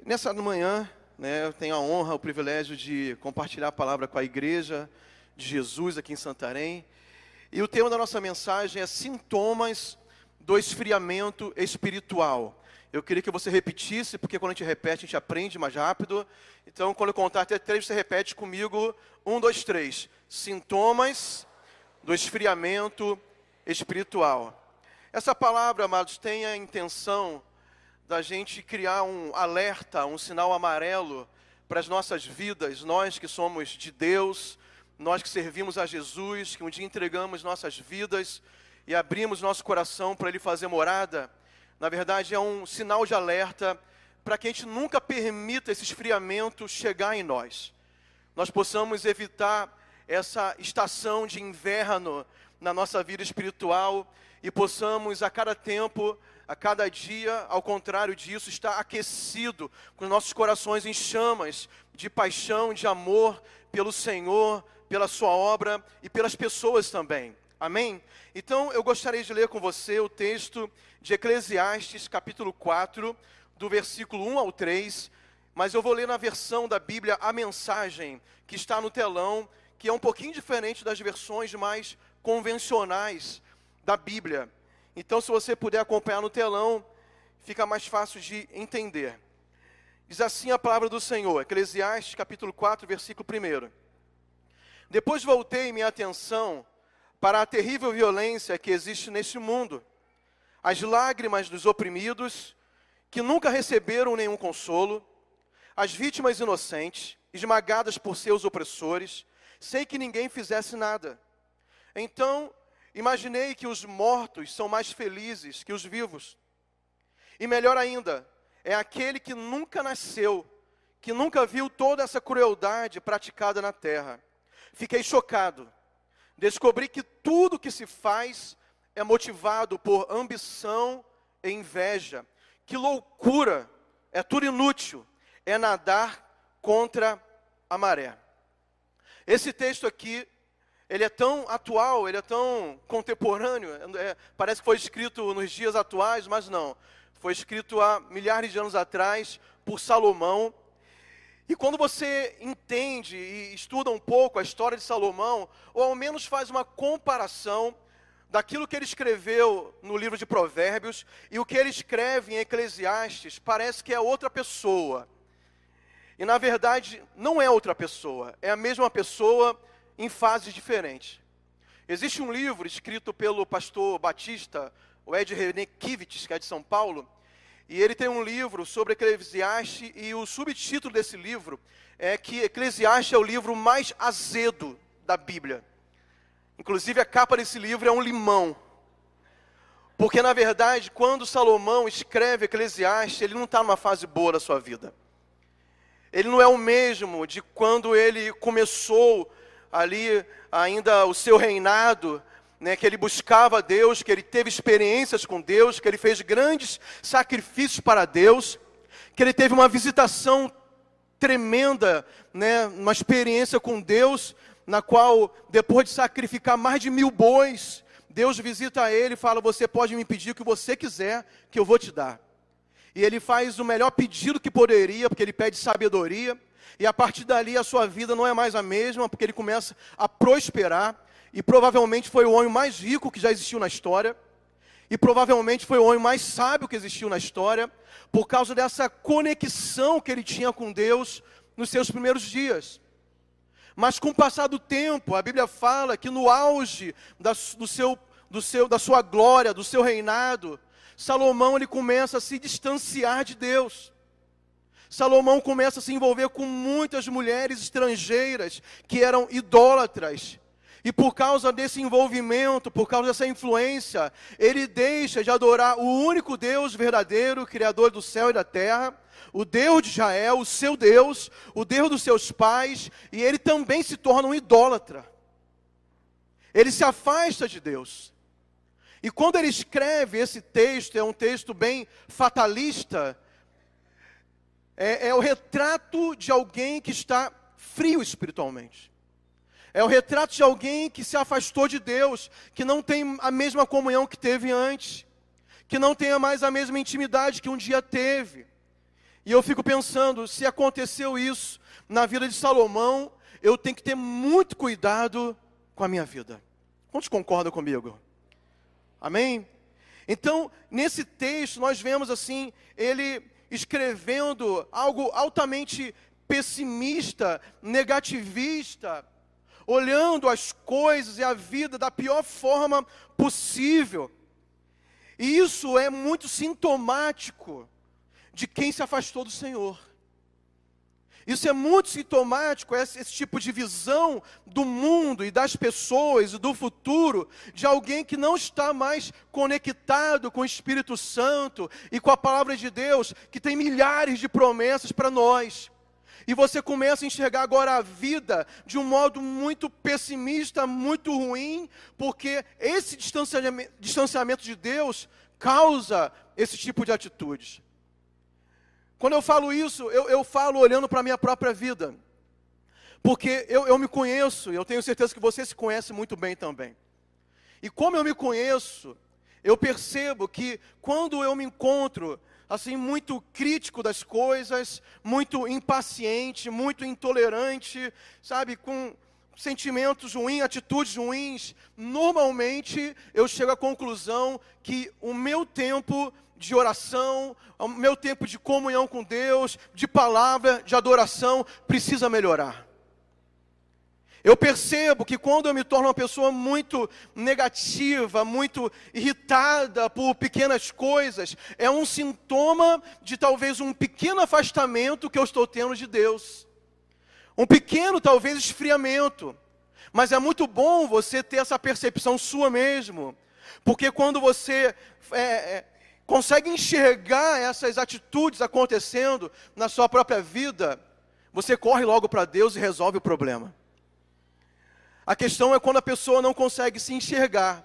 Nessa manhã, eu tenho a honra, o privilégio de compartilhar a palavra com a igreja de Jesus aqui em Santarém. E o tema da nossa mensagem é sintomas do esfriamento espiritual. Eu queria que você repetisse, porque quando a gente repete, a gente aprende mais rápido. Então, quando eu contar até 3, você repete comigo. 1, 2, 3. Sintomas do esfriamento espiritual. Essa palavra, amados, tem a intenção da gente criar um alerta, um sinal amarelo para as nossas vidas, nós que somos de Deus, nós que servimos a Jesus, que um dia entregamos nossas vidas e abrimos nosso coração para Ele fazer morada. Na verdade, é um sinal de alerta para que a gente nunca permita esse esfriamento chegar em nós. Nós possamos evitar essa estação de inverno na nossa vida espiritual e possamos a cada tempo, a cada dia, ao contrário disso, estar aquecido, com os nossos corações em chamas de paixão, de amor pelo Senhor, pela sua obra e pelas pessoas também. Amém? Então, eu gostaria de ler com você o texto de Eclesiastes, capítulo 4, do versículo 1 ao 3, mas eu vou ler na versão da Bíblia A Mensagem, que está no telão, que é um pouquinho diferente das versões mais convencionais da Bíblia. Então, se você puder acompanhar no telão, fica mais fácil de entender. Diz assim a palavra do Senhor, Eclesiastes, capítulo 4, versículo 1. Depois voltei minha atenção para a terrível violência que existe neste mundo, as lágrimas dos oprimidos, que nunca receberam nenhum consolo, as vítimas inocentes, esmagadas por seus opressores, sem que ninguém fizesse nada. Então, imaginei que os mortos são mais felizes que os vivos. E melhor ainda, é aquele que nunca nasceu, que nunca viu toda essa crueldade praticada na terra. Fiquei chocado. Descobri que tudo que se faz é motivado por ambição e inveja. Que loucura! É tudo inútil. É nadar contra a maré. Esse texto aqui, ele é tão atual, ele é tão contemporâneo, parece que foi escrito nos dias atuais, mas não. Foi escrito há milhares de anos atrás por Salomão. E quando você entende e estuda um pouco a história de Salomão, ou ao menos faz uma comparação daquilo que ele escreveu no livro de Provérbios e o que ele escreve em Eclesiastes, parece que é outra pessoa. E na verdade não é outra pessoa, é a mesma pessoa em fases diferentes. Existe um livro escrito pelo pastor batista, o Ed René Kivitz, que é de São Paulo, e ele tem um livro sobre Eclesiastes, e o subtítulo desse livro é que Eclesiastes é o livro mais azedo da Bíblia. Inclusive a capa desse livro é um limão. Porque na verdade, quando Salomão escreve Eclesiastes, ele não está numa fase boa da sua vida. Ele não é o mesmo de quando ele começou ali ainda o seu reinado, que ele buscava Deus, que ele teve experiências com Deus, que ele fez grandes sacrifícios para Deus, que ele teve uma visitação tremenda, uma experiência com Deus, na qual depois de sacrificar mais de 1000 bois, Deus visita ele e fala: você pode me pedir o que você quiser, que eu vou te dar. E ele faz o melhor pedido que poderia, porque ele pede sabedoria. E a partir dali a sua vida não é mais a mesma, porque ele começa a prosperar. E provavelmente foi o homem mais rico que já existiu na história. E provavelmente foi o homem mais sábio que existiu na história, por causa dessa conexão que ele tinha com Deus nos seus primeiros dias. Mas com o passar do tempo, a Bíblia fala que no auge da sua glória, do seu reinado, Salomão ele começa a se distanciar de Deus. Salomão começa a se envolver com muitas mulheres estrangeiras que eram idólatras. E por causa desse envolvimento, por causa dessa influência, ele deixa de adorar o único Deus verdadeiro, Criador do céu e da terra, o Deus de Israel, o seu Deus, o Deus dos seus pais, e ele também se torna um idólatra. Ele se afasta de Deus. E quando ele escreve esse texto, é um texto bem fatalista, é o retrato de alguém que está frio espiritualmente. É o retrato de alguém que se afastou de Deus, que não tem a mesma comunhão que teve antes, que não tenha mais a mesma intimidade que um dia teve. E eu fico pensando, se aconteceu isso na vida de Salomão, eu tenho que ter muito cuidado com a minha vida. Quantos concordam comigo? Amém? Então, nesse texto, nós vemos assim, ele escrevendo algo altamente pessimista, negativista, olhando as coisas e a vida da pior forma possível. E isso é muito sintomático de quem se afastou do Senhor. Isso é muito sintomático, esse tipo de visão do mundo e das pessoas e do futuro, de alguém que não está mais conectado com o Espírito Santo e com a palavra de Deus, que tem milhares de promessas para nós. E você começa a enxergar agora a vida de um modo muito pessimista, muito ruim, porque esse distanciamento de Deus causa esse tipo de atitudes. Quando eu falo isso, eu falo olhando para a minha própria vida. Porque eu me conheço, e eu tenho certeza que você se conhece muito bem também. E como eu me conheço, eu percebo que quando eu me encontro assim, muito crítico das coisas, muito impaciente, muito intolerante, sabe, com sentimentos ruins, atitudes ruins, normalmente eu chego à conclusão que o meu tempo de oração, o meu tempo de comunhão com Deus, de palavra, de adoração, precisa melhorar. Eu percebo que quando eu me torno uma pessoa muito negativa, muito irritada por pequenas coisas, é um sintoma de talvez um pequeno afastamento que eu estou tendo de Deus. Um pequeno, talvez, esfriamento. Mas é muito bom você ter essa percepção sua mesmo. Porque quando você consegue enxergar essas atitudes acontecendo na sua própria vida, você corre logo para Deus e resolve o problema. A questão é quando a pessoa não consegue se enxergar.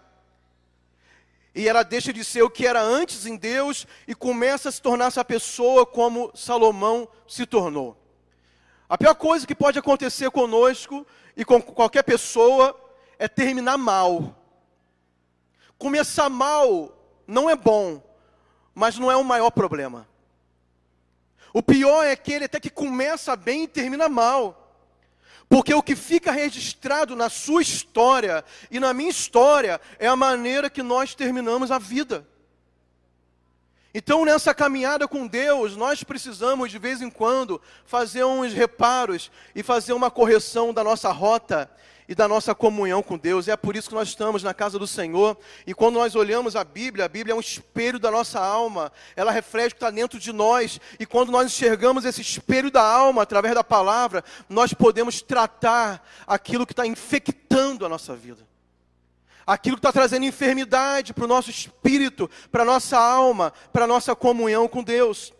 E ela deixa de ser o que era antes em Deus e começa a se tornar essa pessoa como Salomão se tornou. A pior coisa que pode acontecer conosco e com qualquer pessoa é terminar mal. Começar mal não é bom, mas não é o maior problema. O pior é aquele até que começa bem e termina mal. Porque o que fica registrado na sua história e na minha história é a maneira que nós terminamos a vida. Então, nessa caminhada com Deus, nós precisamos, de vez em quando, fazer uns reparos e fazer uma correção da nossa rota e da nossa comunhão com Deus. É por isso que nós estamos na casa do Senhor. E quando nós olhamos a Bíblia é um espelho da nossa alma. Ela reflete o que está dentro de nós. E quando nós enxergamos esse espelho da alma, através da palavra, nós podemos tratar aquilo que está infectando a nossa vida. Aquilo que está trazendo enfermidade para o nosso espírito, para a nossa alma, para a nossa comunhão com Deus.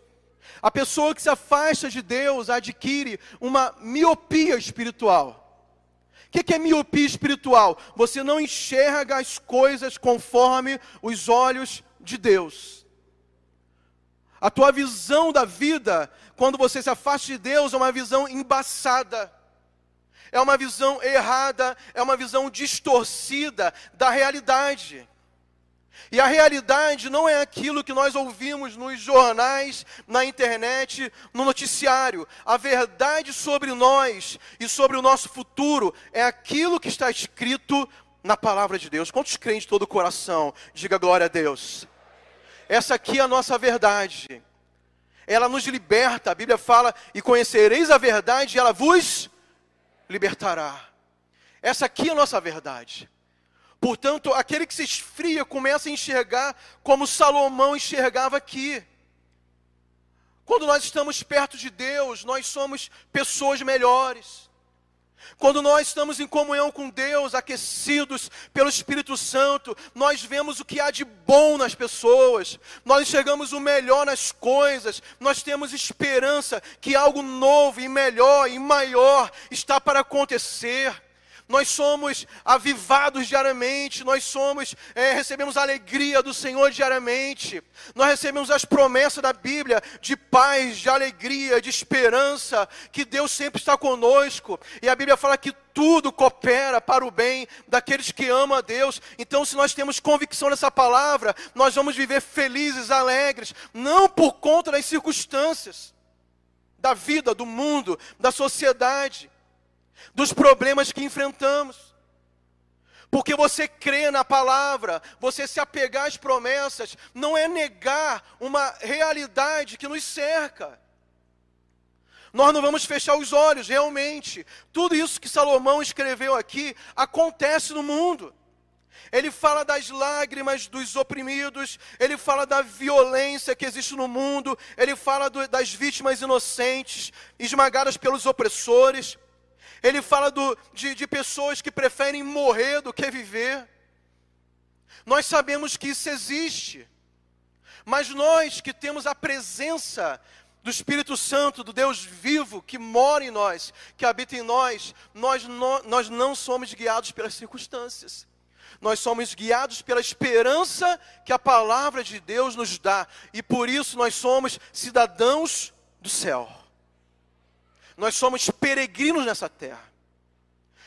A pessoa que se afasta de Deus adquire uma miopia espiritual. O que é miopia espiritual? Você não enxerga as coisas conforme os olhos de Deus. A tua visão da vida, quando você se afasta de Deus, é uma visão embaçada. É uma visão errada, é uma visão distorcida da realidade. E a realidade não é aquilo que nós ouvimos nos jornais, na internet, no noticiário. A verdade sobre nós e sobre o nosso futuro é aquilo que está escrito na palavra de Deus. Quantos creem de todo o coração? Diga glória a Deus. Essa aqui é a nossa verdade. Ela nos liberta. A Bíblia fala, e conhecereis a verdade e ela vos libertará. Essa aqui é a nossa verdade. Portanto, aquele que se esfria começa a enxergar como Salomão enxergava aqui. Quando nós estamos perto de Deus, nós somos pessoas melhores. Quando nós estamos em comunhão com Deus, aquecidos pelo Espírito Santo, nós vemos o que há de bom nas pessoas, nós enxergamos o melhor nas coisas, nós temos esperança que algo novo e melhor e maior está para acontecer. Nós somos avivados diariamente, recebemos a alegria do Senhor diariamente, nós recebemos as promessas da Bíblia de paz, de alegria, de esperança, que Deus sempre está conosco, e a Bíblia fala que tudo coopera para o bem daqueles que amam a Deus. Então, se nós temos convicção nessa palavra, nós vamos viver felizes, alegres, não por conta das circunstâncias da vida, do mundo, da sociedade, dos problemas que enfrentamos. Porque você crê na palavra, você se apegar às promessas, não é negar uma realidade que nos cerca. Nós não vamos fechar os olhos, realmente. Tudo isso que Salomão escreveu aqui acontece no mundo. Ele fala das lágrimas dos oprimidos, ele fala da violência que existe no mundo, ele fala das vítimas inocentes, esmagadas pelos opressores. Ele fala de pessoas que preferem morrer do que viver. Nós sabemos que isso existe. Mas nós que temos a presença do Espírito Santo, do Deus vivo, que mora em nós, que habita em nós, nós não somos guiados pelas circunstâncias. Nós somos guiados pela esperança que a palavra de Deus nos dá. E por isso nós somos cidadãos do céu. Nós somos peregrinos nessa terra.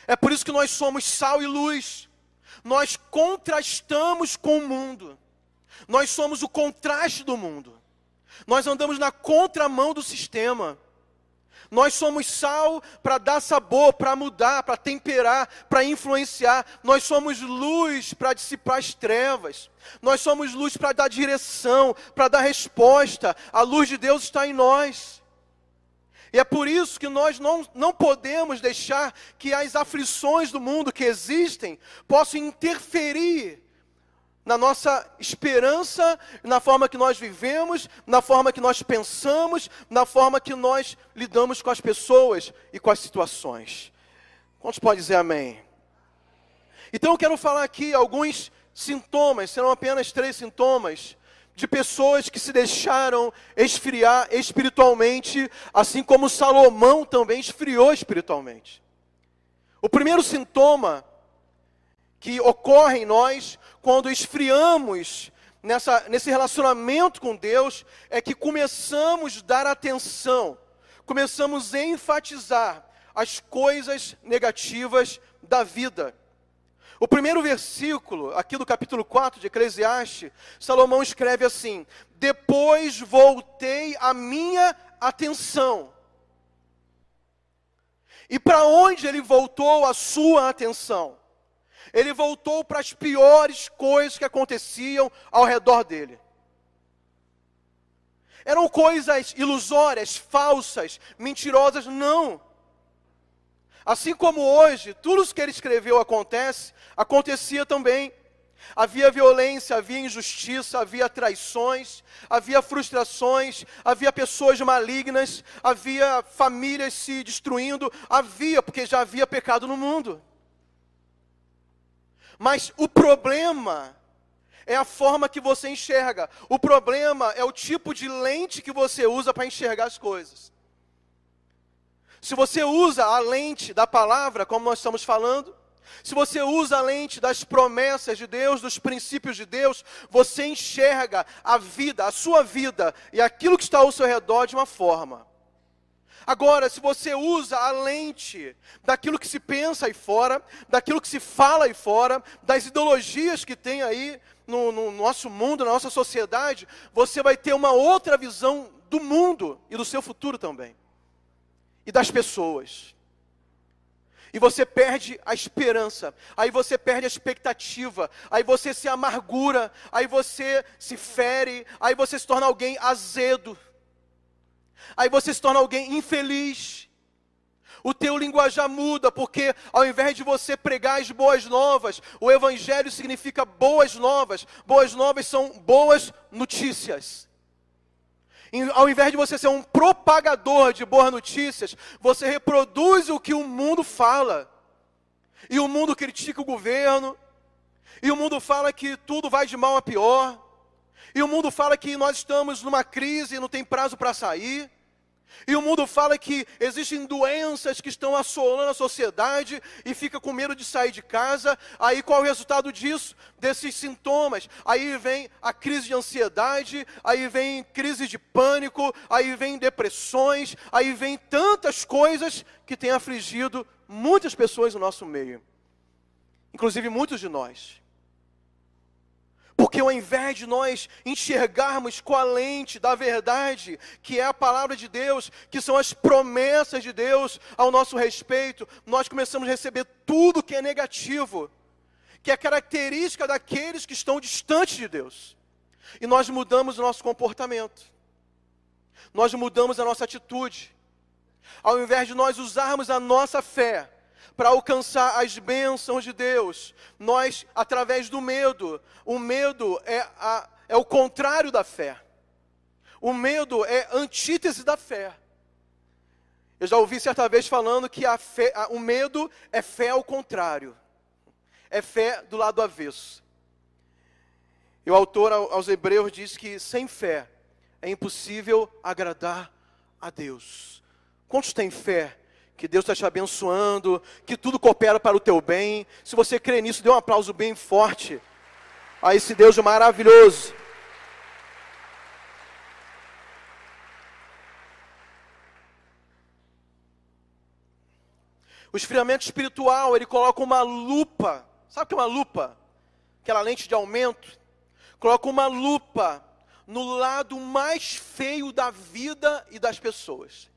É por isso que nós somos sal e luz. Nós contrastamos com o mundo. Nós somos o contraste do mundo. Nós andamos na contramão do sistema. Nós somos sal para dar sabor, para mudar, para temperar, para influenciar. Nós somos luz para dissipar as trevas. Nós somos luz para dar direção, para dar resposta. A luz de Deus está em nós. E é por isso que nós não podemos deixar que as aflições do mundo que existem possam interferir na nossa esperança, na forma que nós vivemos, na forma que nós pensamos, na forma que nós lidamos com as pessoas e com as situações. Quantos podem dizer amém? Então eu quero falar aqui alguns sintomas, serão apenas 3 sintomas, de pessoas que se deixaram esfriar espiritualmente, assim como Salomão também esfriou espiritualmente. O primeiro sintoma que ocorre em nós quando esfriamos nesse relacionamento com Deus é que começamos a dar atenção, começamos a enfatizar as coisas negativas da vida. O primeiro versículo, aqui do capítulo 4 de Eclesiastes, Salomão escreve assim: depois voltei a minha atenção. E para onde ele voltou a sua atenção? Ele voltou para as piores coisas que aconteciam ao redor dele. Eram coisas ilusórias, falsas, mentirosas? Não. Assim como hoje, tudo o que ele escreveu acontecia também. Havia violência, havia injustiça, havia traições, havia frustrações, havia pessoas malignas, havia famílias se destruindo, porque já havia pecado no mundo. Mas o problema é a forma que você enxerga. O problema é o tipo de lente que você usa para enxergar as coisas. Se você usa a lente da palavra, como nós estamos falando, se você usa a lente das promessas de Deus, dos princípios de Deus, você enxerga a vida, a sua vida e aquilo que está ao seu redor de uma forma. Agora, se você usa a lente daquilo que se pensa aí fora, daquilo que se fala aí fora, das ideologias que tem aí no nosso mundo, na nossa sociedade, você vai ter uma outra visão do mundo e do seu futuro também. E das pessoas. E você perde a esperança, aí você perde a expectativa, aí você se amargura, aí você se fere, aí você se torna alguém azedo, aí você se torna alguém infeliz. O teu linguajar muda, porque ao invés de você pregar as boas novas, o evangelho significa boas novas são boas notícias. Ao invés de você ser um propagador de boas notícias, você reproduz o que o mundo fala. E o mundo critica o governo. E o mundo fala que tudo vai de mal a pior. E o mundo fala que nós estamos numa crise e não tem prazo para sair. E o mundo fala que existem doenças que estão assolando a sociedade e fica com medo de sair de casa. Aí qual é o resultado disso? Desses sintomas. Aí vem a crise de ansiedade, aí vem crise de pânico, aí vem depressões, aí vem tantas coisas que têm afligido muitas pessoas no nosso meio. Inclusive muitos de nós. Porque ao invés de nós enxergarmos com a lente da verdade, que é a palavra de Deus, que são as promessas de Deus ao nosso respeito, nós começamos a receber tudo que é negativo, que é característica daqueles que estão distantes de Deus. E nós mudamos o nosso comportamento, nós mudamos a nossa atitude. Ao invés de nós usarmos a nossa fé para alcançar as bênçãos de Deus, nós, através do medo, o medo é o contrário da fé. O medo é antítese da fé. Eu já ouvi certa vez falando que o medo é fé ao contrário. É fé do lado avesso. E o autor aos Hebreus diz que sem fé é impossível agradar a Deus. Quantos têm fé que Deus está te abençoando, que tudo coopera para o teu bem? Se você crê nisso, dê um aplauso bem forte a esse Deus maravilhoso. O esfriamento espiritual, ele coloca uma lupa. Sabe o que é uma lupa? Aquela lente de aumento. Coloca uma lupa no lado mais feio da vida e das pessoas.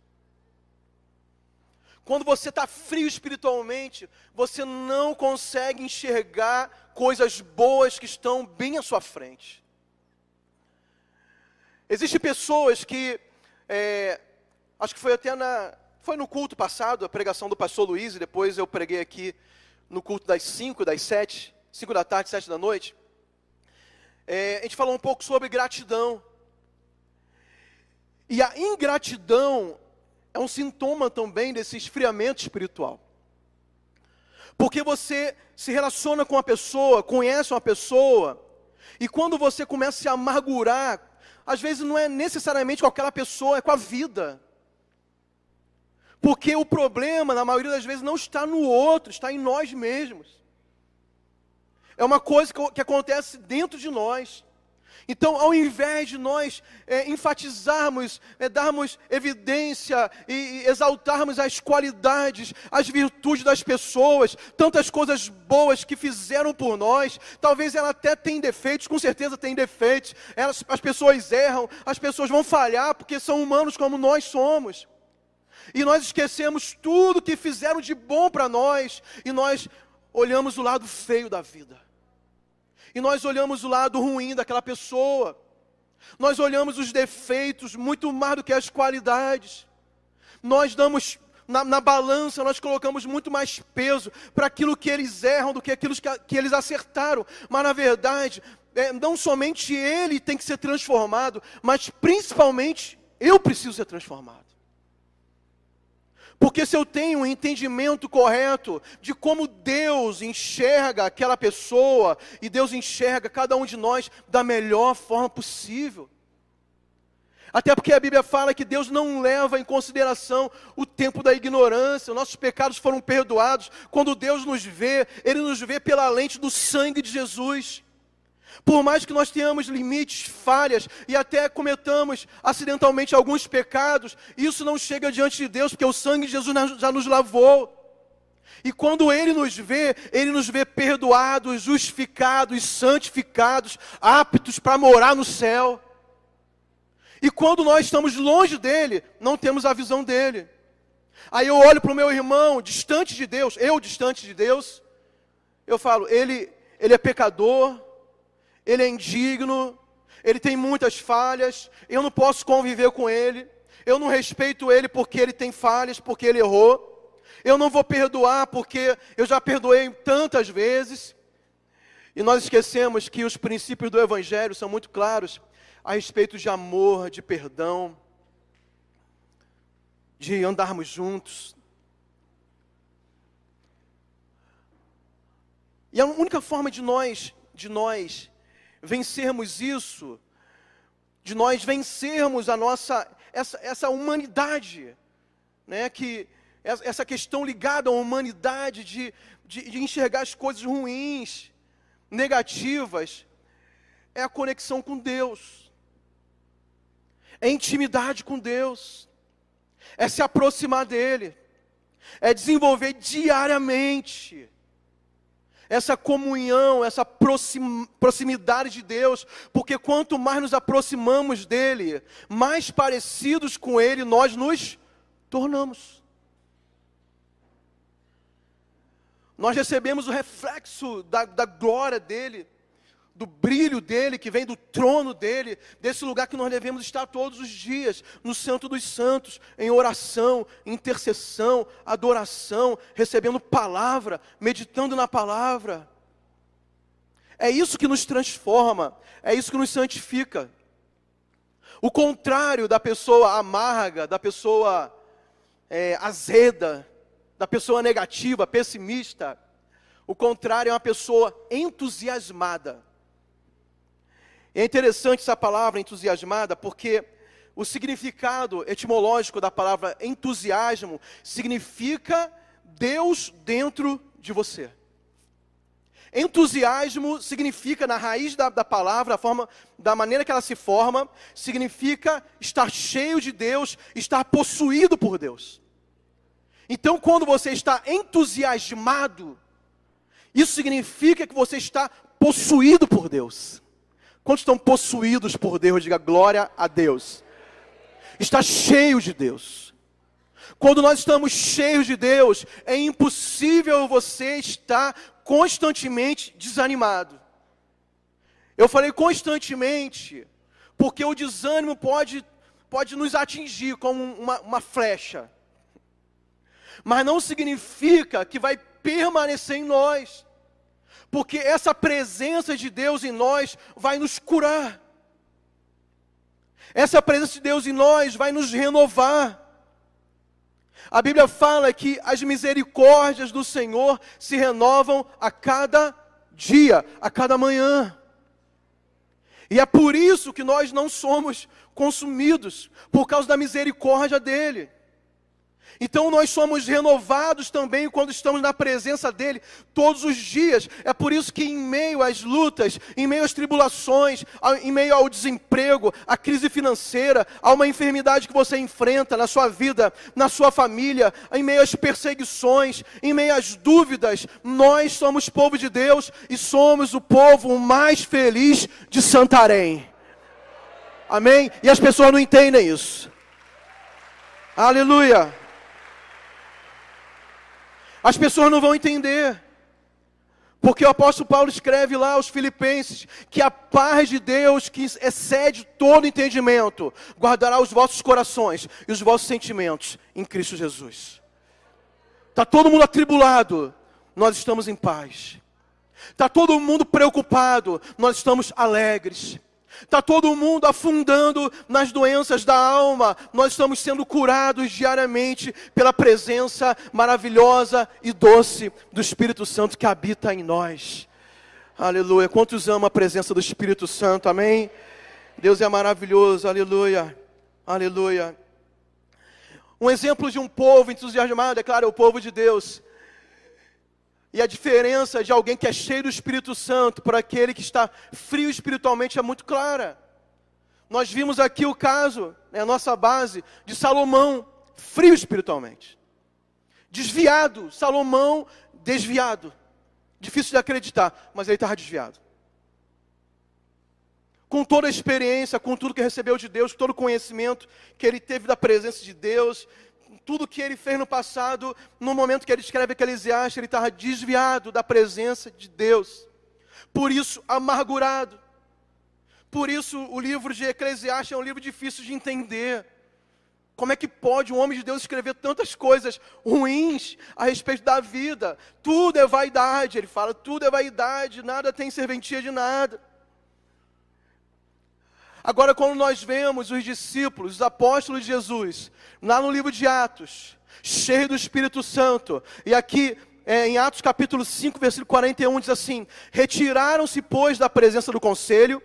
Quando você está frio espiritualmente, você não consegue enxergar coisas boas que estão bem à sua frente. Existem pessoas que, acho que foi no culto passado, a pregação do pastor Luiz, e depois eu preguei aqui no culto das 5 da tarde, 7 da noite. A gente falou um pouco sobre gratidão. E a ingratidão é um sintoma também desse esfriamento espiritual. Porque você se relaciona com uma pessoa, conhece uma pessoa, e quando você começa a se amargurar, às vezes não é necessariamente com aquela pessoa, é com a vida. Porque o problema, na maioria das vezes, não está no outro, está em nós mesmos. É uma coisa que acontece dentro de nós. Então, ao invés de nós enfatizarmos, darmos evidência e exaltarmos as qualidades, as virtudes das pessoas, tantas coisas boas que fizeram por nós, talvez ela até tenha defeitos, com certeza tem defeitos, as pessoas erram, as pessoas vão falhar, porque são humanos como nós somos. E nós esquecemos tudo que fizeram de bom para nós, e nós olhamos o lado feio da vida. E nós olhamos o lado ruim daquela pessoa. Nós olhamos os defeitos muito mais do que as qualidades. Nós damos, na balança, nós colocamos muito mais peso para aquilo que eles erram do que aquilo que eles acertaram. Mas na verdade, não somente ele tem que ser transformado, mas principalmente eu preciso ser transformado. Porque se eu tenho um entendimento correto de como Deus enxerga aquela pessoa, e Deus enxerga cada um de nós da melhor forma possível. Até porque a Bíblia fala que Deus não leva em consideração o tempo da ignorância, nossos pecados foram perdoados. Quando Deus nos vê, Ele nos vê pela lente do sangue de Jesus. Por mais que nós tenhamos limites, falhas, e até cometamos acidentalmente alguns pecados, isso não chega diante de Deus, porque o sangue de Jesus já nos lavou. E quando Ele nos vê perdoados, justificados, santificados, aptos para morar no céu. E quando nós estamos longe dEle, não temos a visão dEle. Aí eu olho para o meu irmão, distante de Deus, distante de Deus, eu falo, ele é pecador, ele é indigno, ele tem muitas falhas, eu não posso conviver com ele, eu não respeito ele porque ele tem falhas, porque ele errou, eu não vou perdoar porque eu já perdoei tantas vezes. E nós esquecemos que os princípios do Evangelho são muito claros a respeito de amor, de perdão, de andarmos juntos. E a única forma de nós vencermos isso, de nós vencermos essa humanidade, né? Que essa questão ligada à humanidade de enxergar as coisas ruins, negativas, é a conexão com Deus, é intimidade com Deus, é se aproximar dEle, é desenvolver diariamente essa comunhão, essa proximidade de Deus, porque quanto mais nos aproximamos dEle, mais parecidos com Ele nós nos tornamos. Nós recebemos o reflexo da glória dEle, do brilho dEle, que vem do trono dEle, desse lugar que nós devemos estar todos os dias, no Santo dos Santos, em oração, intercessão, adoração, recebendo palavra, meditando na palavra. É isso que nos transforma, é isso que nos santifica. O contrário da pessoa amarga, da pessoa azeda, da pessoa negativa, pessimista, o contrário é uma pessoa entusiasmada. É interessante essa palavra entusiasmada, porque o significado etimológico da palavra entusiasmo significa Deus dentro de você. Entusiasmo significa, na raiz da palavra, da maneira que ela se forma, significa estar cheio de Deus, estar possuído por Deus. Então, quando você está entusiasmado, isso significa que você está possuído por Deus. Quantos estão possuídos por Deus? Diga glória a Deus. Está cheio de Deus. Quando nós estamos cheios de Deus, é impossível você estar constantemente desanimado. Eu falei constantemente, porque o desânimo pode nos atingir como uma flecha. Mas não significa que vai permanecer em nós. Porque essa presença de Deus em nós vai nos curar. Essa presença de Deus em nós vai nos renovar. A Bíblia fala que as misericórdias do Senhor se renovam a cada dia, a cada manhã. E é por isso que nós não somos consumidos, por causa da misericórdia dEle. Então nós somos renovados também quando estamos na presença dEle todos os dias. É por isso que em meio às lutas, em meio às tribulações, em meio ao desemprego, à crise financeira, a uma enfermidade que você enfrenta na sua vida, na sua família, em meio às perseguições, em meio às dúvidas, nós somos povo de Deus e somos o povo mais feliz de Santarém. Amém? E as pessoas não entendem isso. Aleluia! As pessoas não vão entender, porque o apóstolo Paulo escreve lá aos Filipenses, que a paz de Deus, que excede todo entendimento, guardará os vossos corações e os vossos sentimentos em Cristo Jesus. Está todo mundo atribulado, nós estamos em paz. Está todo mundo preocupado, nós estamos alegres. Está todo mundo afundando nas doenças da alma, nós estamos sendo curados diariamente pela presença maravilhosa e doce do Espírito Santo que habita em nós. Aleluia. Quantos amam a presença do Espírito Santo? Amém? Deus é maravilhoso. Aleluia. Aleluia. Um exemplo de um povo entusiasmado, é claro, é o povo de Deus. E a diferença de alguém que é cheio do Espírito Santo para aquele que está frio espiritualmente é muito clara. Nós vimos aqui o caso, a nossa base, de Salomão, frio espiritualmente. Desviado, Salomão desviado. Difícil de acreditar, mas ele estava desviado. Com toda a experiência, com tudo que recebeu de Deus, com todo o conhecimento que ele teve da presença de Deus, tudo que ele fez no passado, no momento que ele escreve Eclesiastes, ele estava desviado da presença de Deus. Por isso, amargurado. Por isso, o livro de Eclesiastes é um livro difícil de entender. Como é que pode um homem de Deus escrever tantas coisas ruins a respeito da vida? Tudo é vaidade, ele fala, tudo é vaidade, nada tem serventia de nada. Agora, quando nós vemos os discípulos, os apóstolos de Jesus, lá no livro de Atos, cheio do Espírito Santo, e aqui em Atos capítulo 5, versículo 41, diz assim: retiraram-se, pois, da presença do conselho,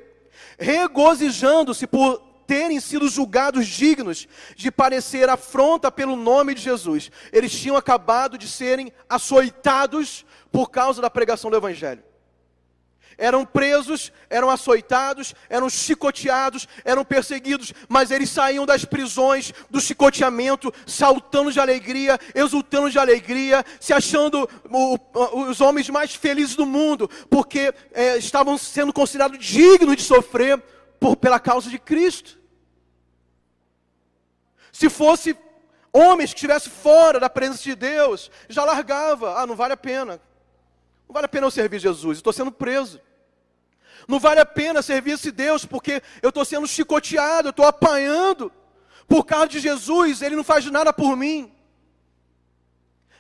regozijando-se por terem sido julgados dignos de parecer afronta pelo nome de Jesus. Eles tinham acabado de serem açoitados por causa da pregação do Evangelho. Eram presos, eram açoitados, eram chicoteados, eram perseguidos, mas eles saíam das prisões, do chicoteamento, saltando de alegria, exultando de alegria, se achando os homens mais felizes do mundo, porque estavam sendo considerados dignos de sofrer pela causa de Cristo. Se fosse homens que estivessem fora da presença de Deus, já largava. Não vale a pena. Não vale a pena eu servir Jesus, estou sendo preso. Não vale a pena servir esse Deus, porque eu estou sendo chicoteado, eu estou apanhando. Por causa de Jesus, Ele não faz nada por mim.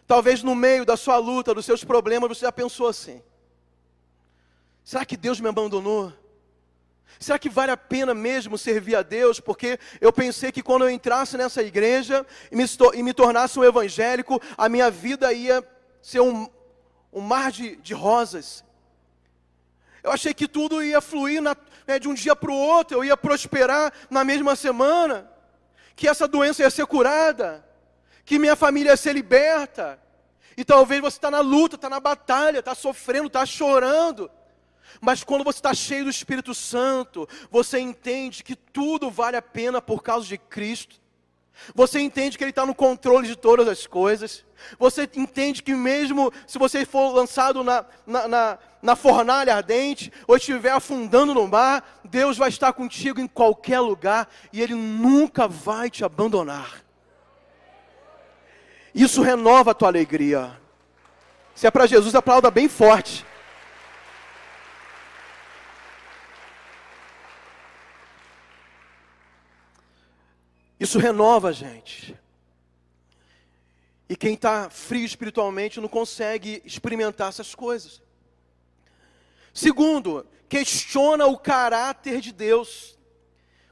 Talvez no meio da sua luta, dos seus problemas, você já pensou assim: será que Deus me abandonou? Será que vale a pena mesmo servir a Deus? Porque eu pensei que quando eu entrasse nessa igreja e me tornasse um evangélico, a minha vida ia ser um mar de rosas. Eu achei que tudo ia fluir de um dia para o outro, eu ia prosperar na mesma semana, que essa doença ia ser curada, que minha família ia ser liberta. E talvez você está na luta, está na batalha, está sofrendo, está chorando. Mas quando você está cheio do Espírito Santo, você entende que tudo vale a pena por causa de Cristo. Você entende que Ele está no controle de todas as coisas. Você entende que mesmo se você for lançado na fornalha ardente, ou estiver afundando no mar, Deus vai estar contigo em qualquer lugar, e Ele nunca vai te abandonar. Isso renova a tua alegria. Se é para Jesus, aplauda bem forte. Isso renova a gente. E quem está frio espiritualmente não consegue experimentar essas coisas. Segundo, questiona o caráter de Deus.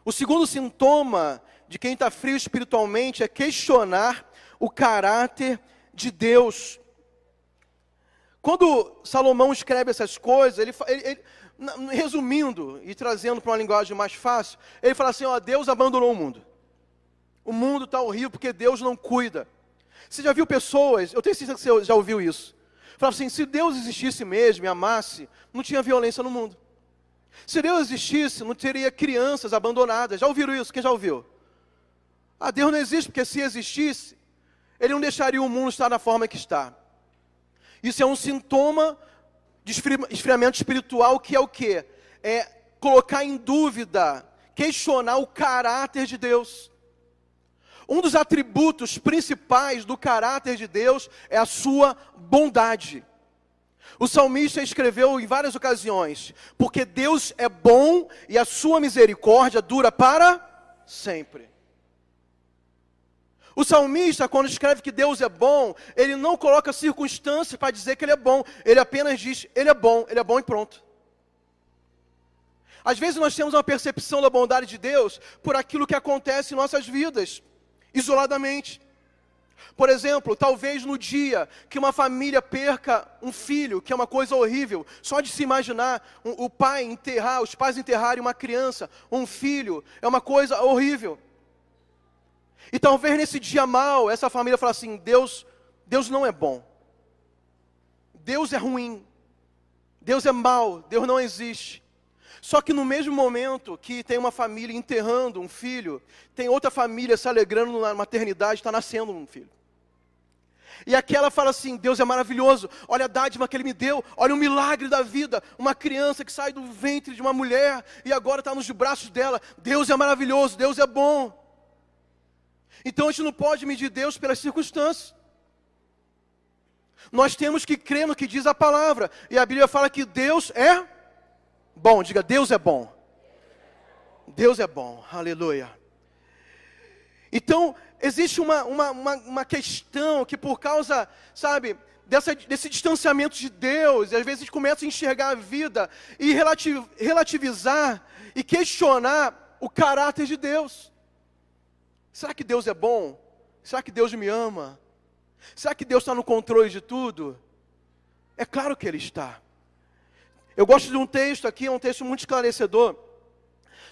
O segundo sintoma de quem está frio espiritualmente é questionar o caráter de Deus. Quando Salomão escreve essas coisas, ele resumindo e trazendo para uma linguagem mais fácil, ele fala assim: Deus abandonou o mundo. O mundo está horrível porque Deus não cuida. Você já viu pessoas, eu tenho certeza que você já ouviu isso, falava assim: se Deus existisse mesmo e amasse, não tinha violência no mundo. Se Deus existisse, não teria crianças abandonadas. Já ouviram isso? Quem já ouviu? Deus não existe, porque se existisse, Ele não deixaria o mundo estar da forma que está. Isso é um sintoma de esfriamento espiritual, que é o quê? É colocar em dúvida, questionar o caráter de Deus. Um dos atributos principais do caráter de Deus é a sua bondade. O salmista escreveu em várias ocasiões: porque Deus é bom e a sua misericórdia dura para sempre. O salmista, quando escreve que Deus é bom, ele não coloca circunstância para dizer que Ele é bom. Ele apenas diz: Ele é bom e pronto. Às vezes nós temos uma percepção da bondade de Deus por aquilo que acontece em nossas vidas, isoladamente. Por exemplo, talvez no dia que uma família perca um filho, que é uma coisa horrível, só de se imaginar os pais enterrarem uma criança, um filho, é uma coisa horrível. E talvez nesse dia mau, essa família fala assim: Deus não é bom, Deus é ruim, Deus é mau, Deus não existe. Só que no mesmo momento que tem uma família enterrando um filho, tem outra família se alegrando na maternidade, está nascendo um filho. E aquela fala assim: Deus é maravilhoso, olha a dádiva que Ele me deu, olha o milagre da vida, uma criança que sai do ventre de uma mulher e agora está nos braços dela. Deus é maravilhoso, Deus é bom. Então a gente não pode medir Deus pelas circunstâncias. Nós temos que crer no que diz a palavra. E a Bíblia fala que Deus é bom. Diga: Deus é bom. Deus é bom. Aleluia. Então, existe uma questão que por causa, sabe, desse distanciamento de Deus, e às vezes a gente começa a enxergar a vida e relativizar e questionar o caráter de Deus. Será que Deus é bom? Será que Deus me ama? Será que Deus está no controle de tudo? É claro que Ele está. Eu gosto de um texto aqui, é um texto muito esclarecedor.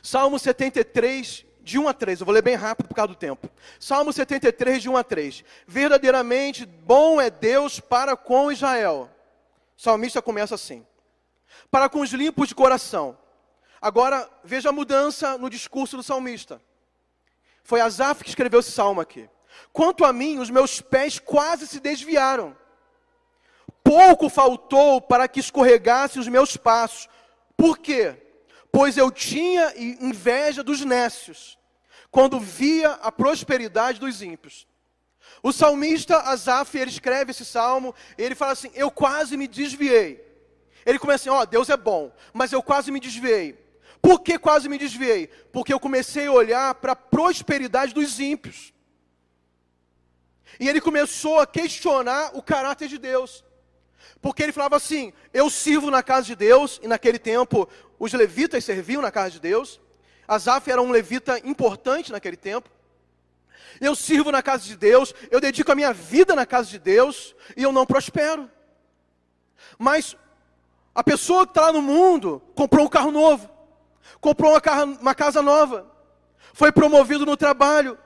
Salmo 73, de 1 a 3, eu vou ler bem rápido por causa do tempo. Salmo 73, de 1 a 3. Verdadeiramente bom é Deus para com Israel. O salmista começa assim. Para com os limpos de coração. Agora, veja a mudança no discurso do salmista. Foi Asaf que escreveu esse salmo aqui. Quanto a mim, os meus pés quase se desviaram. Pouco faltou para que escorregassem os meus passos. Por quê? Pois eu tinha inveja dos nécios, quando via a prosperidade dos ímpios. O salmista Asaf, ele escreve esse salmo, ele fala assim, eu quase me desviei. Ele começa assim, Deus é bom, mas eu quase me desviei. Por que quase me desviei? Porque eu comecei a olhar para a prosperidade dos ímpios. E ele começou a questionar o caráter de Deus. Porque ele falava assim, eu sirvo na casa de Deus, e naquele tempo os levitas serviam na casa de Deus. Asaf era um levita importante naquele tempo. Eu sirvo na casa de Deus, eu dedico a minha vida na casa de Deus, e eu não prospero. Mas a pessoa que está lá no mundo, comprou um carro novo, comprou uma casa nova, foi promovido no trabalho,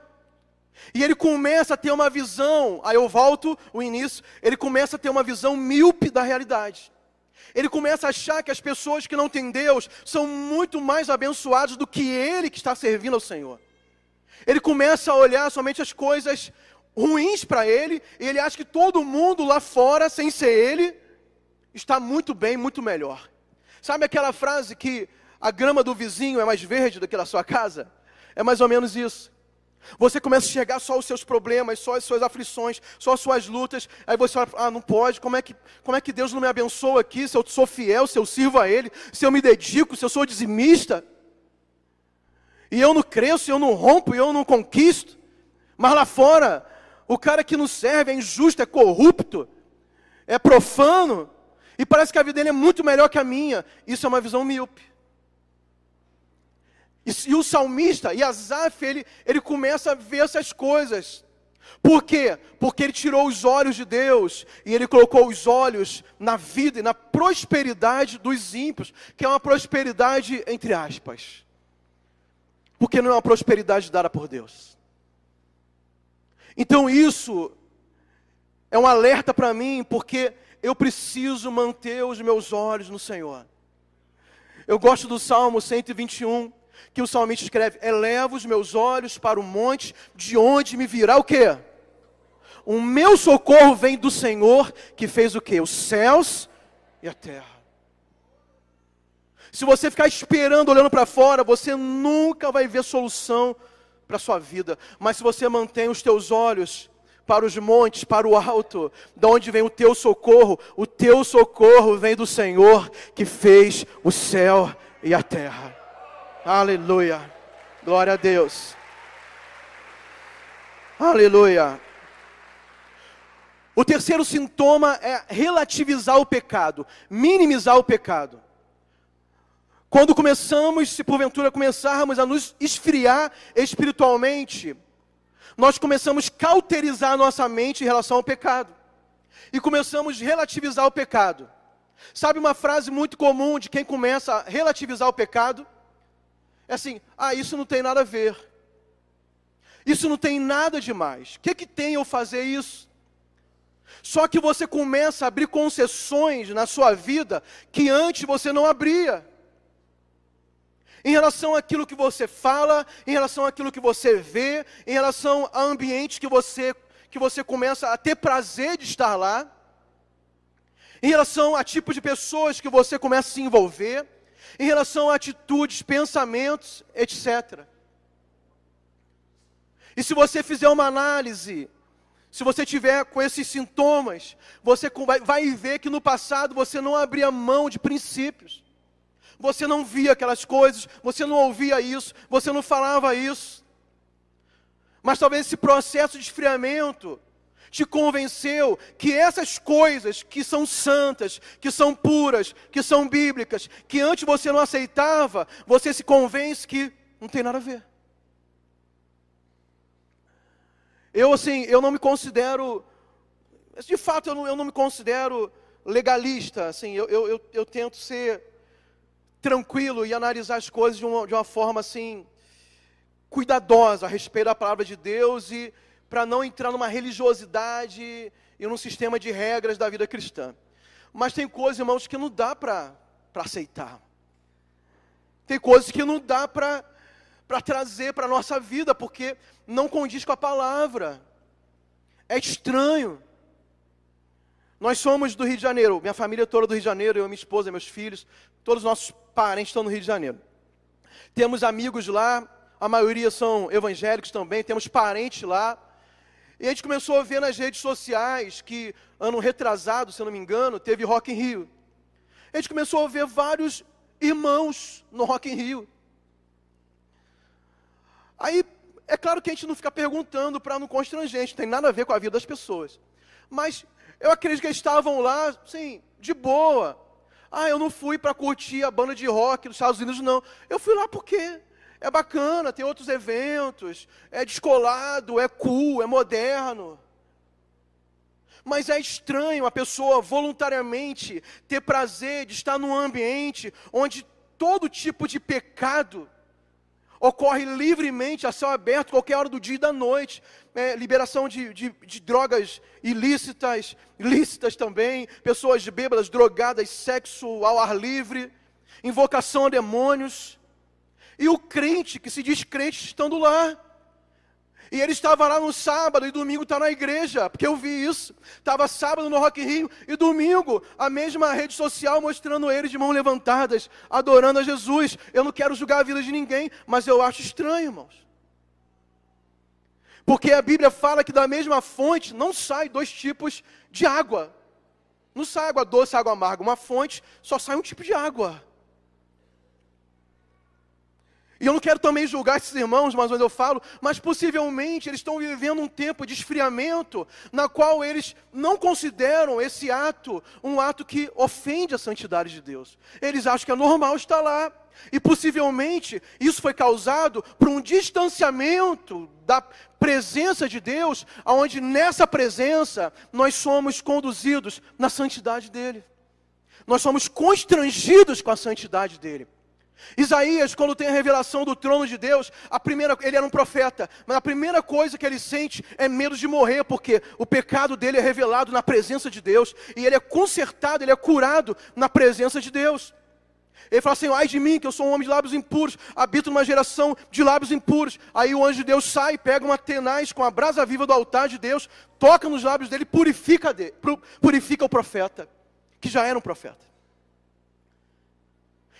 e ele começa a ter uma visão, aí eu volto o início, ele começa a ter uma visão míope da realidade. Ele começa a achar que as pessoas que não têm Deus são muito mais abençoadas do que ele que está servindo ao Senhor. Ele começa a olhar somente as coisas ruins para ele, e ele acha que todo mundo lá fora, sem ser ele, está muito bem, muito melhor. Sabe aquela frase que a grama do vizinho é mais verde do que a sua casa? É mais ou menos isso. Você começa a enxergar só os seus problemas, só as suas aflições, só as suas lutas. Aí você fala, não pode, como é que Deus não me abençoa aqui, se eu sou fiel, se eu sirvo a Ele, se eu me dedico, se eu sou dizimista. E eu não cresço, eu não rompo, eu não conquisto. Mas lá fora, o cara que não serve é injusto, é corrupto, é profano. E parece que a vida dele é muito melhor que a minha. Isso é uma visão míope. E o salmista, e Asaf, ele começa a ver essas coisas. Por quê? Porque ele tirou os olhos de Deus, e ele colocou os olhos na vida e na prosperidade dos ímpios, que é uma prosperidade entre aspas. Porque não é uma prosperidade dada por Deus. Então isso é um alerta para mim, porque eu preciso manter os meus olhos no Senhor. Eu gosto do Salmo 121, que o salmista escreve, eleva os meus olhos para o monte, de onde me virá o quê? O meu socorro vem do Senhor, que fez o quê? Os céus e a terra. Se você ficar esperando, olhando para fora, você nunca vai ver solução para a sua vida. Mas se você mantém os teus olhos para os montes, para o alto, de onde vem o teu socorro vem do Senhor, que fez o céu e a terra. Aleluia, glória a Deus, aleluia. O terceiro sintoma é relativizar o pecado, minimizar o pecado. Quando começamos, se porventura começarmos a nos esfriar espiritualmente, nós começamos a cauterizar a nossa mente em relação ao pecado, e começamos a relativizar o pecado. Sabe uma frase muito comum de quem começa a relativizar o pecado? É assim, isso não tem nada a ver. Isso não tem nada demais. O que tem eu fazer isso? Só que você começa a abrir concessões na sua vida que antes você não abria. Em relação àquilo que você fala, em relação àquilo que você vê, em relação a ambientes que você começa a ter prazer de estar lá, em relação a tipos de pessoas que você começa a se envolver, em relação a atitudes, pensamentos, etc. E se você fizer uma análise, se você tiver com esses sintomas, você vai ver que no passado você não abria mão de princípios. Você não via aquelas coisas, você não ouvia isso, você não falava isso. Mas talvez esse processo de esfriamento te convenceu que essas coisas que são santas, que são puras, que são bíblicas, que antes você não aceitava, você se convence que não tem nada a ver. Eu não me considero, de fato eu não me considero legalista, eu tento ser tranquilo e analisar as coisas de uma forma assim, cuidadosa a respeito da palavra de Deus e para não entrar numa religiosidade e num sistema de regras da vida cristã. Mas tem coisas, irmãos, que não dá para aceitar. Tem coisas que não dá para trazer para a nossa vida, porque não condiz com a palavra. É estranho. Nós somos do Rio de Janeiro, minha família toda do Rio de Janeiro, eu, minha esposa, meus filhos, todos os nossos parentes estão no Rio de Janeiro. Temos amigos lá, a maioria são evangélicos também, temos parentes lá. E a gente começou a ver nas redes sociais que, ano retrasado, se eu não me engano, teve Rock in Rio. A gente começou a ver vários irmãos no Rock in Rio. Aí, é claro que a gente não fica perguntando para não constranger, a gente não tem nada a ver com a vida das pessoas. Mas eu acredito que eles estavam lá, assim, de boa. Eu não fui para curtir a banda de rock dos Estados Unidos, não. Eu fui lá porque é bacana, tem outros eventos, é descolado, é cool, é moderno. Mas é estranho a pessoa voluntariamente ter prazer de estar num ambiente onde todo tipo de pecado ocorre livremente, a céu aberto, qualquer hora do dia e da noite. Liberação de drogas ilícitas, lícitas também, pessoas bêbadas, drogadas, sexo ao ar livre, invocação a demônios. E o crente, que se diz crente, estando lá. E ele estava lá no sábado e domingo está na igreja, porque eu vi isso. Estava sábado no Rock in Rio e domingo a mesma rede social mostrando ele de mãos levantadas, adorando a Jesus. Eu não quero julgar a vida de ninguém, mas eu acho estranho, irmãos. Porque a Bíblia fala que da mesma fonte não sai dois tipos de água. Não sai água doce, água amarga. Uma fonte só sai um tipo de água. E eu não quero também julgar esses irmãos, mas eu falo, mas possivelmente eles estão vivendo um tempo de esfriamento, na qual eles não consideram esse ato um ato que ofende a santidade de Deus. Eles acham que é normal estar lá. E possivelmente isso foi causado por um distanciamento da presença de Deus, onde nessa presença nós somos conduzidos na santidade dEle. Nós somos constrangidos com a santidade dEle. Isaías, quando tem a revelação do trono de Deus, ele era um profeta, mas a primeira coisa que ele sente é medo de morrer, porque o pecado dele é revelado na presença de Deus, e ele é consertado, ele é curado na presença de Deus. Ele fala assim, ai de mim, que eu sou um homem de lábios impuros, habito numa geração de lábios impuros. Aí o anjo de Deus sai, pega uma tenaz com a brasa viva do altar de Deus, toca nos lábios dele, purifica o profeta, que já era um profeta.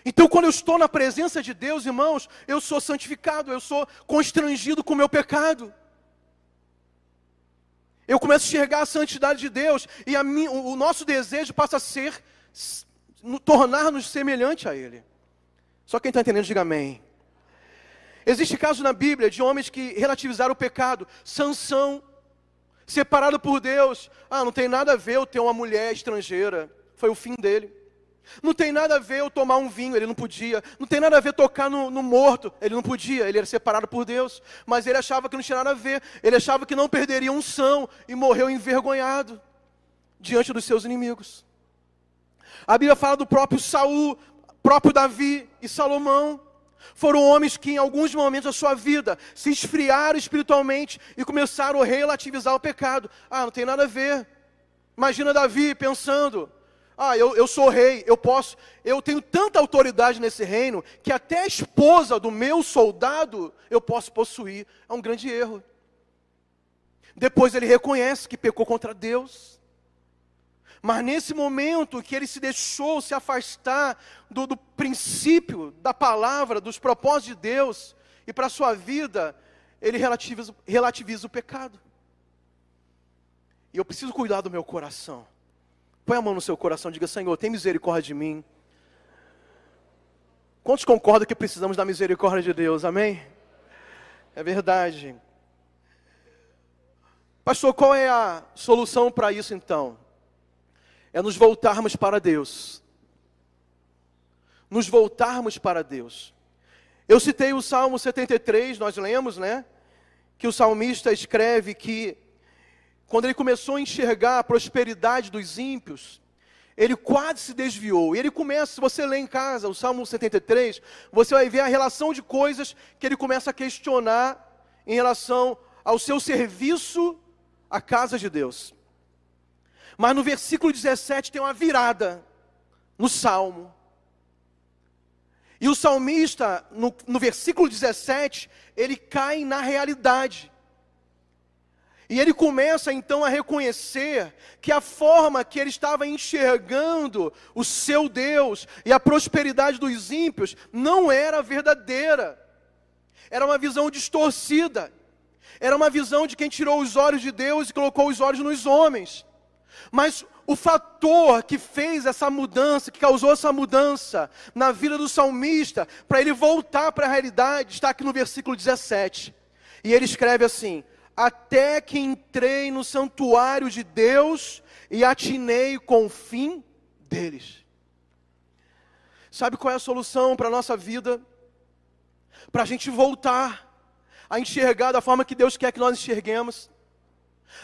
Então, quando eu estou na presença de Deus, irmãos, eu sou santificado, eu sou constrangido com o meu pecado. Eu começo a enxergar a santidade de Deus, e o nosso desejo passa a ser tornar-nos semelhante a Ele. Só quem está entendendo, diga amém. Existe caso na Bíblia de homens que relativizaram o pecado. Sansão, separado por Deus. Não tem nada a ver eu ter uma mulher estrangeira. Foi o fim dele. Não tem nada a ver eu tomar um vinho, ele não podia. Não tem nada a ver tocar no morto, ele não podia. Ele era separado por Deus, mas ele achava que não tinha nada a ver. Ele achava que não perderia unção e morreu envergonhado diante dos seus inimigos. A Bíblia fala do próprio Saul, próprio Davi e Salomão. Foram homens que em alguns momentos da sua vida se esfriaram espiritualmente e começaram a relativizar o pecado. Não tem nada a ver. Imagina Davi pensando, eu sou rei, eu tenho tanta autoridade nesse reino, que até a esposa do meu soldado eu posso possuir. É um grande erro. Depois ele reconhece que pecou contra Deus. Mas nesse momento que ele se deixou se afastar do princípio, da palavra, dos propósitos de Deus, e para a sua vida, ele relativiza o pecado. E eu preciso cuidar do meu coração. Põe a mão no seu coração e diga, Senhor, tem misericórdia de mim. Quantos concordam que precisamos da misericórdia de Deus? Amém? É verdade. Pastor, qual é a solução para isso então? É nos voltarmos para Deus. Nos voltarmos para Deus. Eu citei o Salmo 73, nós lemos, né? Que o salmista escreve que quando ele começou a enxergar a prosperidade dos ímpios, ele quase se desviou. E ele começa, se você ler em casa o Salmo 73, você vai ver a relação de coisas que ele começa a questionar em relação ao seu serviço à casa de Deus. Mas no versículo 17 tem uma virada no Salmo. E o salmista, no versículo 17, ele cai na realidade. E ele começa então a reconhecer que a forma que ele estava enxergando o seu Deus e a prosperidade dos ímpios não era verdadeira. Era uma visão distorcida. Era uma visão de quem tirou os olhos de Deus e colocou os olhos nos homens. Mas o fator que fez essa mudança, que causou essa mudança na vida do salmista, para ele voltar para a realidade, está aqui no versículo 17. E ele escreve assim: até que entrei no santuário de Deus e atinei com o fim deles. Sabe qual é a solução para a nossa vida? Para a gente voltar a enxergar da forma que Deus quer que nós enxerguemos,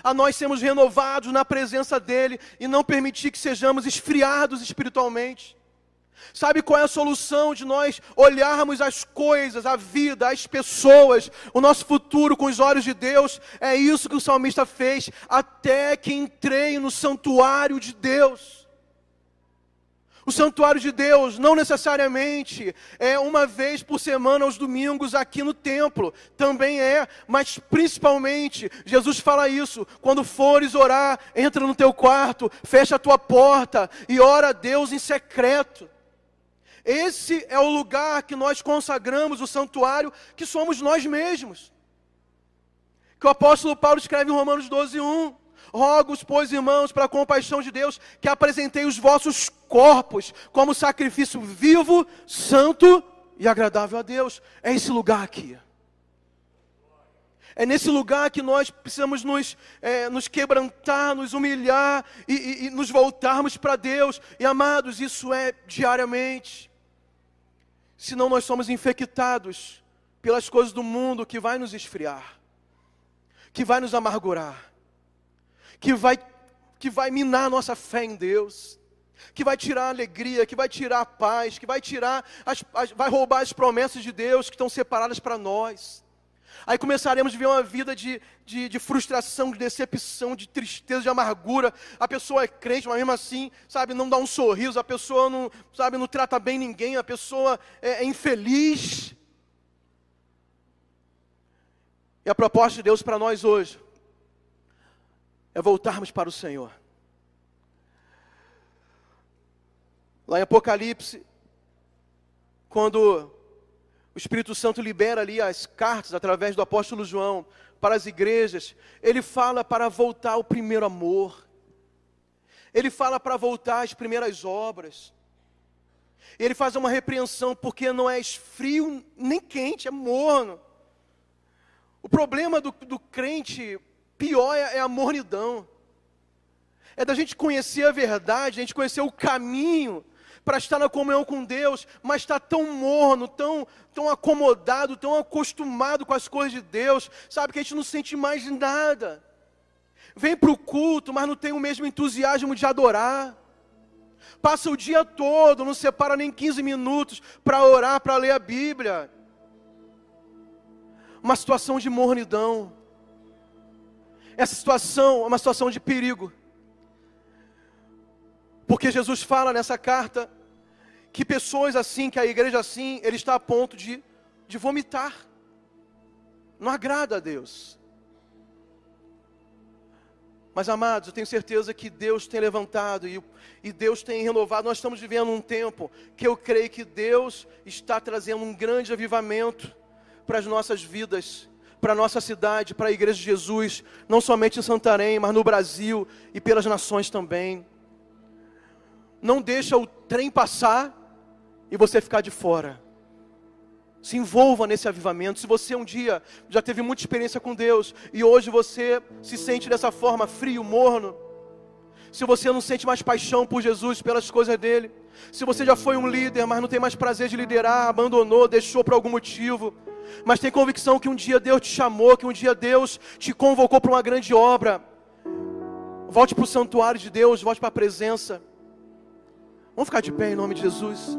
a nós sermos renovados na presença dEle e não permitir que sejamos esfriados espiritualmente. Sabe qual é a solução de nós olharmos as coisas, a vida, as pessoas, o nosso futuro com os olhos de Deus? É isso que o salmista fez, até que entrei no santuário de Deus. O santuário de Deus não necessariamente é uma vez por semana aos domingos aqui no templo, também é, mas principalmente Jesus fala isso: quando fores orar, entra no teu quarto, fecha a tua porta e ora a Deus em secreto. Esse é o lugar que nós consagramos, o santuário, que somos nós mesmos. Que o apóstolo Paulo escreve em Romanos 12:1. Rogo-os, pois, irmãos, pela compaixão de Deus, que apresentei os vossos corpos como sacrifício vivo, santo e agradável a Deus. É esse lugar aqui. É nesse lugar que nós precisamos nos quebrantar, nos humilhar e nos voltarmos para Deus. E amados, isso é diariamente. Senão nós somos infectados pelas coisas do mundo que vai nos esfriar, que vai nos amargurar, que vai minar a nossa fé em Deus, que vai tirar a alegria, que vai tirar a paz, que vai tirar, vai roubar as promessas de Deus que estão separadas para nós. Aí começaremos a viver uma vida de frustração, de decepção, de tristeza, de amargura. A pessoa é crente, mas mesmo assim, sabe, não dá um sorriso, a pessoa não trata bem ninguém, a pessoa é infeliz. E a proposta de Deus para nós hoje é voltarmos para o Senhor. Lá em Apocalipse, quando o Espírito Santo libera ali as cartas através do apóstolo João para as igrejas, ele fala para voltar ao primeiro amor. Ele fala para voltar às primeiras obras. Ele faz uma repreensão porque não é frio nem quente, é morno. O problema do crente pior é a mornidão. É da gente conhecer a verdade, a gente conhecer o caminho para estar na comunhão com Deus, mas está tão morno, tão acomodado, tão acostumado com as coisas de Deus, sabe, que a gente não sente mais nada. Vem para o culto, mas não tem o mesmo entusiasmo de adorar. Passa o dia todo, não separa nem 15 minutos para orar, para ler a Bíblia. Uma situação de mornidão. Essa situação é uma situação de perigo. Porque Jesus fala nessa carta que pessoas assim, que a igreja assim, ele está a ponto de vomitar. Não agrada a Deus. Mas amados, eu tenho certeza que Deus tem levantado e Deus tem renovado. Nós estamos vivendo um tempo que eu creio que Deus está trazendo um grande avivamento para as nossas vidas, para a nossa cidade, para a igreja de Jesus, não somente em Santarém, mas no Brasil e pelas nações também. Não deixa o trem passar e você ficar de fora. Se envolva nesse avivamento. Se você um dia já teve muita experiência com Deus e hoje você se sente dessa forma, frio, morno, se você não sente mais paixão por Jesus, pelas coisas dele, se você já foi um líder, mas não tem mais prazer de liderar, abandonou, deixou por algum motivo, mas tem convicção que um dia Deus te chamou, que um dia Deus te convocou para uma grande obra, volte para o santuário de Deus, volte para a presença. Vamos ficar de pé em nome de Jesus.